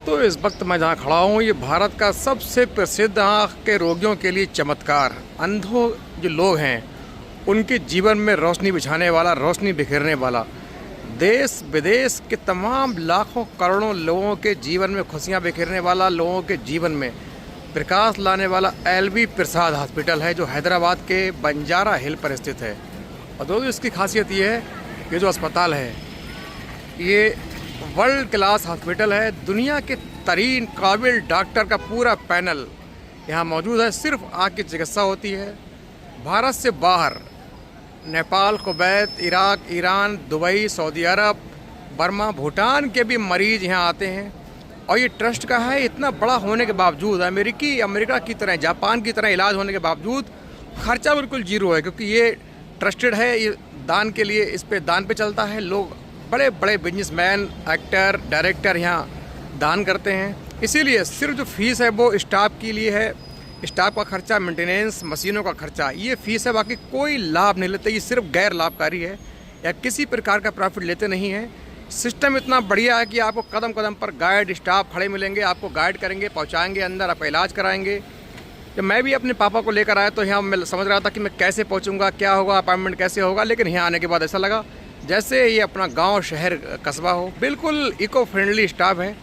दोस्तों, इस वक्त मैं जहाँ खड़ा हूँ ये भारत का सबसे प्रसिद्ध आँख के रोगियों के लिए चमत्कार, अंधों जो लोग हैं उनके जीवन में रोशनी बिछाने वाला, रोशनी बिखेरने वाला, देश विदेश के तमाम लाखों करोड़ों लोगों के जीवन में खुशियाँ बिखेरने वाला, लोगों के जीवन में प्रकाश लाने वाला एलबी प्रसाद हॉस्पिटल है जो हैदराबाद के बंजारा हिल पर स्थित है। और दोस्तों, इसकी खासियत ये है, ये जो अस्पताल है ये वर्ल्ड क्लास हॉस्पिटल है। दुनिया के तरीन काबिल डॉक्टर का पूरा पैनल यहाँ मौजूद है। सिर्फ आँख की चिकित्सा होती है। भारत से बाहर Nepal, Kuwait, Iraq, Iran, Dubai, Saudi Arab, Burma, Bhutan के भी मरीज़ यहाँ आते हैं। और ये ट्रस्ट का है। इतना बड़ा होने के बावजूद अमेरिका की तरह, जापान की तरह इलाज होने के बावजूद खर्चा बिल्कुल जीरो है, क्योंकि ये ट्रस्टेड है। ये दान के लिए, इस पे दान पे चलता है। लोग, बड़े बड़े बिजनेसमैन, एक्टर, डायरेक्टर यहाँ दान करते हैं। इसीलिए सिर्फ जो फीस है वो स्टाफ के लिए है। स्टाफ का खर्चा, मेंटेनेंस, मशीनों का खर्चा, ये फीस है। बाकी कोई लाभ नहीं लेते। ये सिर्फ गैर लाभकारी है या किसी प्रकार का प्रॉफिट लेते नहीं हैं। सिस्टम इतना बढ़िया है कि आपको कदम कदम पर गाइड स्टाफ खड़े मिलेंगे, आपको गाइड करेंगे, पहुँचाएँगे अंदर, आपका इलाज कराएँगे। जब मैं भी अपने पापा को लेकर आया तो यहाँ मैं समझ रहा था कि मैं कैसे पहुँचूँगा, क्या होगा, अपॉइंटमेंट कैसे होगा, लेकिन यहाँ आने के बाद ऐसा लगा जैसे ये अपना गांव, शहर, कस्बा हो। बिल्कुल इको फ्रेंडली स्टाफ है,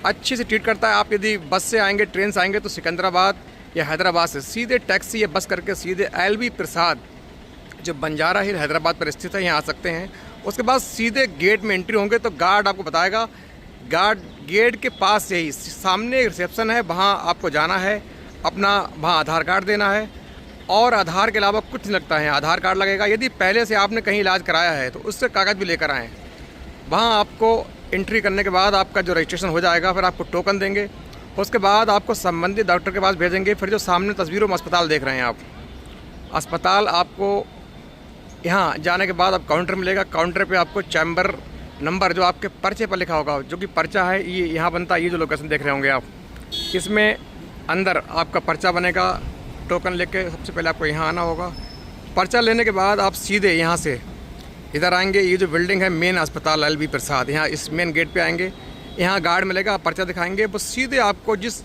अच्छे से ट्रीट करता है। आप यदि बस से आएंगे, ट्रेन से आएंगे तो सिकंदराबाद या हैदराबाद से सीधे टैक्सी या बस करके सीधे एलबी प्रसाद जो बंजारा हिल हैदराबाद पर स्थित है यहाँ आ सकते हैं। उसके बाद सीधे गेट में एंट्री होंगे तो गार्ड आपको बताएगा, गार्ड गेट के पास से ही सामने रिसेप्शन है, वहाँ आपको जाना है, अपना वहाँ आधार कार्ड देना है और आधार के अलावा कुछ नहीं लगता है। आधार कार्ड लगेगा। यदि पहले से आपने कहीं इलाज कराया है तो उससे कागज़ भी लेकर आएँ। वहाँ आपको एंट्री करने के बाद आपका जो रजिस्ट्रेशन हो जाएगा, फिर आपको टोकन देंगे। उसके बाद आपको संबंधित डॉक्टर के पास भेजेंगे। फिर जो सामने तस्वीरों में अस्पताल देख रहे हैं आप, अस्पताल आपको यहाँ जाने के बाद अब काउंटर मिलेगा। काउंटर पे आपको चैम्बर नंबर जो आपके पर्चे पर लिखा होगा, जो कि पर्चा है ये यहाँ बनता है। ये जो लोकेशन देख रहे होंगे आप, इसमें अंदर आपका पर्चा बनेगा। टोकन लेके सबसे पहले आपको यहाँ आना होगा। पर्चा लेने के बाद आप सीधे यहाँ से इधर आएंगे। ये जो बिल्डिंग है मेन अस्पताल एलबी प्रसाद, यहाँ इस मेन गेट पे आएंगे। यहाँ गार्ड मिलेगा, आप पर्चा दिखाएंगे, वो सीधे आपको जिस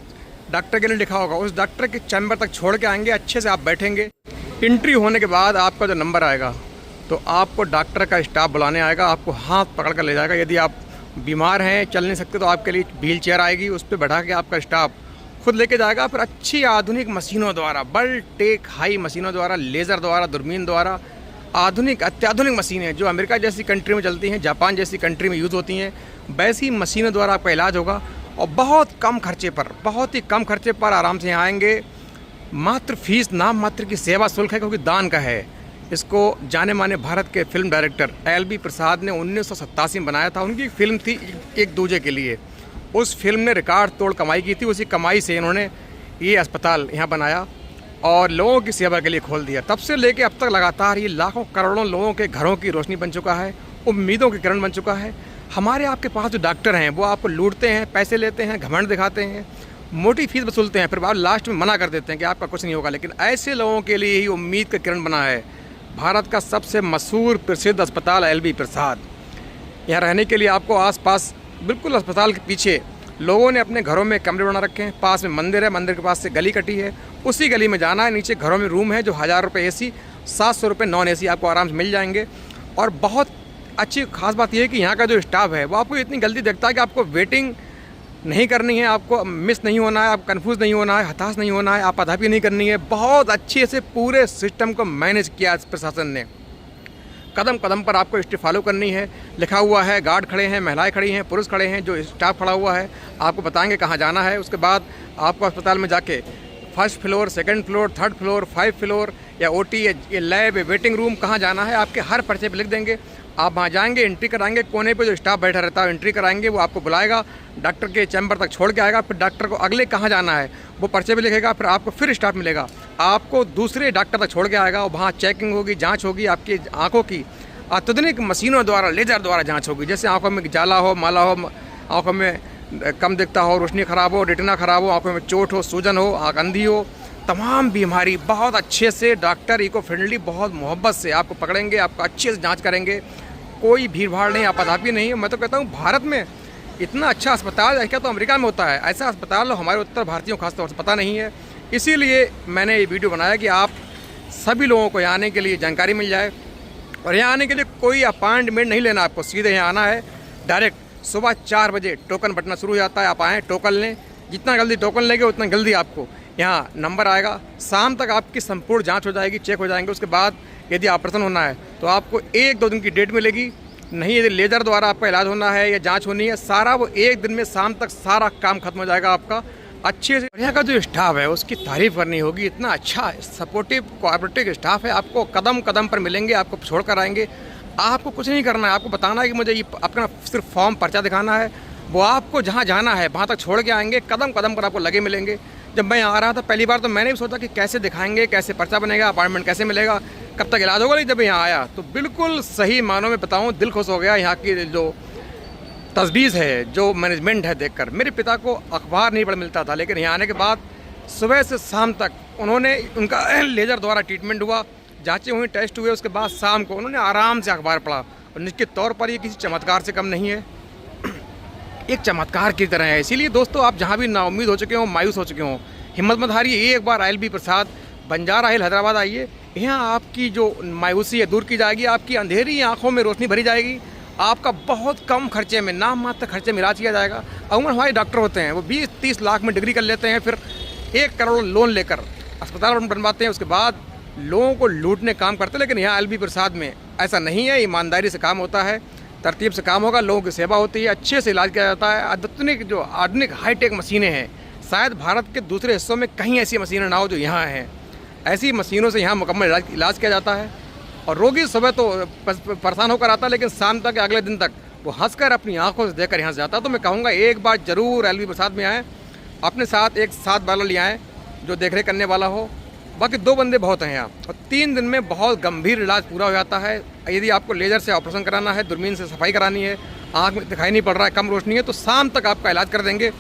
डॉक्टर के लिए लिखा होगा उस डॉक्टर के चैम्बर तक छोड़ के आएंगे। अच्छे से आप बैठेंगे। एंट्री होने के बाद आपका जो नंबर आएगा तो आपको डॉक्टर का स्टाफ बुलाने आएगा, आपको हाथ पकड़ कर ले जाएगा। यदि आप बीमार हैं, चल नहीं सकते, तो आपके लिए व्हील चेयर आएगी, उस पर बैठा के आपका स्टाफ खुद लेके जाएगा। फिर अच्छी आधुनिक मशीनों द्वारा, बल टेक हाई मशीनों द्वारा, लेज़र द्वारा, दूरबीन द्वारा, आधुनिक अत्याधुनिक मशीनें जो अमेरिका जैसी कंट्री में चलती हैं, जापान जैसी कंट्री में यूज़ होती हैं, वैसी मशीनों द्वारा आपका इलाज होगा। और बहुत कम खर्चे पर, बहुत ही कम खर्चे पर आराम से यहाँ आएंगे। मात्र फीस नाम मात्र की सेवा शुल्क है, क्योंकि दान का है। इसको जाने माने भारत के फिल्म डायरेक्टर एलबी प्रसाद ने 1987 में बनाया था। उनकी फिल्म थी एक दूजे के लिए। उस फिल्म ने रिकॉर्ड तोड़ कमाई की थी। उसी कमाई से इन्होंने ये अस्पताल यहाँ बनाया और लोगों की सेवा के लिए खोल दिया। तब से लेके अब तक लगातार ये लाखों करोड़ों लोगों के घरों की रोशनी बन चुका है, उम्मीदों की किरण बन चुका है। हमारे आपके पास जो डॉक्टर हैं वो आपको लूटते हैं, पैसे लेते हैं, घमंड दिखाते हैं, मोटी फीस वसूलते हैं, फिर बाद लास्ट में मना कर देते हैं कि आपका कुछ नहीं होगा। लेकिन ऐसे लोगों के लिए ही उम्मीद का किरण बना है भारत का सबसे मशहूर प्रसिद्ध अस्पताल एलबी प्रसाद। यहाँ रहने के लिए आपको आसपास, बिल्कुल अस्पताल के पीछे लोगों ने अपने घरों में कमरे बना रखे हैं। पास में मंदिर है, मंदिर के पास से गली कटी है, उसी गली में जाना है। नीचे घरों में रूम है जो 1000 रुपये AC, 700 रुपये नॉन AC आपको आराम से मिल जाएंगे। और बहुत अच्छी खास बात यह है कि यहाँ का जो स्टाफ है वो आपको इतनी जल्दी देखता है कि आपको वेटिंग नहीं करनी है, आपको मिस नहीं होना है, आप कंफ्यूज नहीं होना है, हताश नहीं होना है, आप आधापी नहीं करनी है। बहुत अच्छे से पूरे सिस्टम को मैनेज किया इस प्रशासन ने। कदम कदम पर आपको स्टेप फॉलो करनी है। लिखा हुआ है, गार्ड खड़े हैं, महिलाएं खड़ी हैं, पुरुष खड़े हैं, जो स्टाफ खड़ा हुआ है आपको बताएंगे कहाँ जाना है। उसके बाद आपको अस्पताल में जाके first floor, second floor, third floor, 5 floor या OT या लैब या वेटिंग रूम कहाँ जाना है आपके हर पर्चे पे लिख देंगे। आप वहाँ जाएंगे, एंट्री कराएंगे, कोने पे जो स्टाफ बैठा रहता है एंट्री कराएंगे, वो आपको बुलाएगा, डॉक्टर के चैम्बर तक छोड़ के आएगा। फिर डॉक्टर को अगले कहाँ जाना है वो पर्चे पे लिखेगा। फिर आपको फिर स्टाफ मिलेगा, आपको दूसरे डॉक्टर तक छोड़ के आएगा और वहाँ चेकिंग होगी, जाँच होगी, आपकी आँखों की अत्याधुनिक मशीनों द्वारा, लेजर द्वारा जांच होगी। जैसे आंखों में जाला हो, माला हो, आंखों में कम दिखता हो, रोशनी ख़राब हो, रेटिना ख़राब हो, आंखों में चोट हो, सूजन हो, आँख अंधी हो, तमाम बीमारी बहुत अच्छे से डॉक्टर इको फ्रेंडली, बहुत मोहब्बत से आपको पकड़ेंगे, आपको अच्छे से जांच करेंगे। कोई भीड़ भाड़ नहीं, आपाधापी नहीं है। मैं तो कहता हूँ भारत में इतना अच्छा अस्पताल है क्या तो अमेरिका में होता है, ऐसा अस्पताल हमारे उत्तर भारतीयों को खासतौर से पता नहीं है। इसीलिए मैंने ये वीडियो बनाया कि आप सभी लोगों को यहाँ आने के लिए जानकारी मिल जाए। और यहाँ आने के लिए कोई अपॉइंटमेंट नहीं लेना, आपको सीधे यहाँ आना है। डायरेक्ट सुबह 4 बजे टोकन बटना शुरू हो जाता है, आप आएँ टोकन लें। जितना जल्दी टोकन लेंगे उतना जल्दी आपको यहाँ नंबर आएगा। शाम तक आपकी संपूर्ण जांच हो जाएगी, चेक हो जाएंगे। उसके बाद यदि ऑपरेशन होना है तो आपको 1-2 दिन की डेट मिलेगी। नहीं, यदि लेज़र द्वारा आपका इलाज होना है या जांच होनी है, सारा वो 1 दिन में शाम तक सारा काम खत्म हो जाएगा आपका अच्छे से। यहाँ का जो स्टाफ है उसकी तारीफ़ करनी होगी, इतना अच्छा सपोर्टिव कोऑपरेटिव स्टाफ है। आपको कदम कदम पर मिलेंगे, आपको छोड़ कर आएंगे। आपको कुछ नहीं करना है, आपको बताना है कि मुझे ये अपना सिर्फ फॉर्म पर्चा दिखाना है, वो आपको जहाँ जाना है वहाँ तक छोड़ के आएंगे। कदम कदम पर आपको लगे मिलेंगे। जब मैं यहाँ आ रहा था पहली बार तो मैंने भी सोचा कि कैसे दिखाएंगे, कैसे पर्चा बनेगा, अपॉइंटमेंट कैसे मिलेगा, कब तक इलाज होगा। लेकिन जब यहाँ आया तो बिल्कुल सही मानों में बताऊँ दिल खुश हो गया। यहाँ की जो तजवीज़ है, जो मैनेजमेंट है देखकर। मेरे पिता को अखबार नहीं पढ़ मिलता था, लेकिन यहाँ आने के बाद सुबह से शाम तक उन्होंने उनका लेज़र द्वारा ट्रीटमेंट हुआ, जाँचें हुई, टेस्ट हुए। उसके बाद शाम को उन्होंने आराम से अखबार पढ़ा। और निश्चित तौर पर ये किसी चमत्कार से कम नहीं है, एक चमत्कार की तरह है। इसीलिए दोस्तों आप जहाँ भी नाउम्मीद हो चुके हों, मायूस हो चुके हों, हिम्मत मत हारिए। एक बार ILB प्रसाद बंजारा हिल हैदराबाद आइए। यहाँ आपकी जो मायूसी है दूर की जाएगी, आपकी अंधेरी आंखों में रोशनी भरी जाएगी। आपका बहुत कम खर्चे में, नाम मात्र खर्चे में इलाज किया जाएगा। अमूमन हमारे डॉक्टर होते हैं वो 20-30 लाख में डिग्री कर लेते हैं, फिर 1 करोड़ लोन लेकर अस्पताल बनवाते हैं, उसके बाद लोगों को लूटने काम करते हैं। लेकिन यहाँ ILB प्रसाद में ऐसा नहीं है, ईमानदारी से काम होता है, तरतीब से काम होगा, लोगों की सेवा होती है, अच्छे से इलाज किया जाता है। आधुनिक हाईटेक मशीनें हैं, शायद भारत के दूसरे हिस्सों में कहीं ऐसी मशीनें ना हो जो यहाँ हैं। ऐसी मशीनों से यहाँ मुकम्मल इलाज किया जाता है। और रोगी सुबह तो परेशान होकर आता है, लेकिन शाम तक अगले दिन तक वो हंसकर अपनी आंखों से देखकर यहाँ से जाता है। तो मैं कहूँगा एक बार ज़रूर ILB प्रसाद में आएँ, अपने साथ एक साथ वाला ले आएँ जो देखरेख करने वाला हो। बाकी 2 बंदे बहुत हैं यहाँ, और 3 दिन में बहुत गंभीर इलाज पूरा हो जाता है। यदि आपको लेज़र से ऑपरेशन कराना है, दूरबीन से सफाई करानी है, आँख में दिखाई नहीं पड़ रहा है, कम रोशनी है, तो शाम तक आपका इलाज कर देंगे।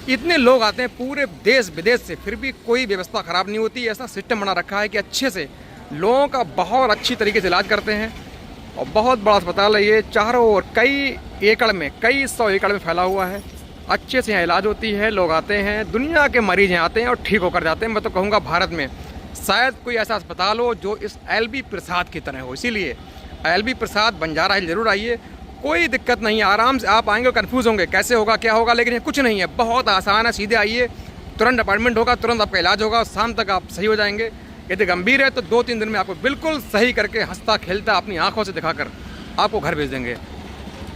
इतने लोग आते हैं पूरे देश विदेश से, फिर भी कोई व्यवस्था ख़राब नहीं होती। ऐसा सिस्टम बना रखा है कि अच्छे से लोगों का बहुत अच्छी तरीके से इलाज करते हैं। और बहुत बड़ा अस्पताल है ये, चारों ओर कई 100 एकड़ में फैला हुआ है। अच्छे से यहाँ इलाज होती है, लोग आते हैं, दुनिया के मरीज यहाँ आते हैं और ठीक होकर जाते हैं। मैं तो कहूँगा भारत में शायद कोई ऐसा अस्पताल हो जो इस ILB प्रसाद की तरह हो। इसीलिए ILB प्रसाद बंजारा हिल जरूर आइए, कोई दिक्कत नहीं है। आराम से आप आएंगे, कन्फ्यूज़ होंगे कैसे होगा क्या होगा, लेकिन ये कुछ नहीं है, बहुत आसान है। सीधे आइए, तुरंत अपॉइंटमेंट होगा, तुरंत आपका इलाज होगा, शाम तक आप सही हो जाएंगे। यदि गंभीर है तो 2-3 दिन में आपको बिल्कुल सही करके हंसता खेलता अपनी आंखों से दिखाकर आपको घर भेज देंगे।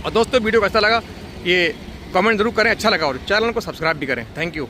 और दोस्तों वीडियो कैसा लगा ये कमेंट जरूर करें, अच्छा लगा और चैनल को सब्सक्राइब भी करें। Thank you.